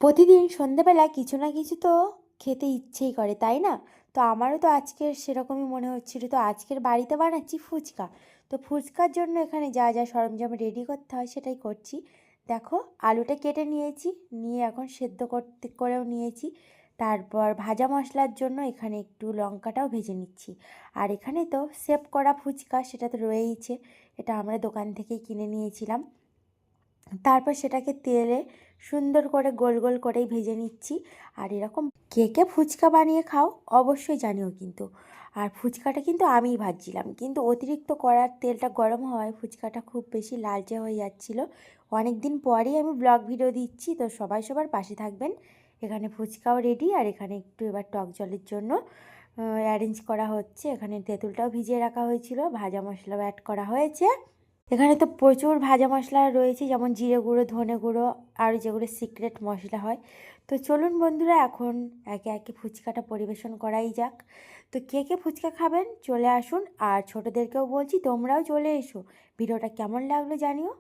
প্রতিদিন সন্ধেবেলা কিছু না কিছু তো খেতে ইচ্ছেই করে, তাই না? তো আমারও তো আজকের সেরকমই মনে হচ্ছিল, তো আজকের বাড়িতে বানাচ্ছি ফুচকা। তো ফুচকার জন্য এখানে যা যা সরঞ্জাম রেডি করতে হয় সেটাই করছি। দেখো, আলুটা কেটে নিয়েছি, নিয়ে এখন সেদ্ধ করেও নিয়েছি। তারপর ভাজা মশলার জন্য এখানে একটু লঙ্কাটাও ভেজে নিচ্ছি। আর এখানে তো সেভ করা ফুচকা, সেটা তো রয়েইছে। এটা আমরা দোকান থেকেই কিনে নিয়েছিলাম। তারপর সেটাকে তেলে সুন্দর করে গোল গোল করেই ভেজে নিচ্ছি। আর এরকম কে কে ফুচকা বানিয়ে খাও অবশ্যই জানিও কিন্তু। আর ফুচকাটা কিন্তু আমিই ভাজছিলাম, কিন্তু অতিরিক্ত কড়ার তেলটা গরম হওয়ায় ফুচকাটা খুব বেশি লালচে হয়ে যাচ্ছিল। অনেক দিন পরেই আমি ব্লগ ভিডিও দিচ্ছি, তো সবাই সবার পাশে থাকবেন। এখানে ফুচকাও রেডি, আর এখানে একটু এবার টক জলের জন্য অ্যারেঞ্জ করা হচ্ছে। এখানে তেঁতুলটাও ভিজিয়ে রাখা হয়েছিল, ভাজা মশলাও অ্যাড করা হয়েছে। এখানে তো প্রচুর ভাজা মশলা রয়েছে, যেমন জিরে গুঁড়ো, ধনে গুঁড়ো, আর যেগুলো সিক্রেট মশলা হয়। তো চলুন বন্ধুরা, এখন একে একে ফুচকাটা পরিবেশন করাই যাক। তো কে কে ফুচকা খাবেন চলে আসুন, আর ছোটোদেরকেও বলছি তোমরাও চলে এসো। ভিডিওটা কেমন লাগলো জানিও।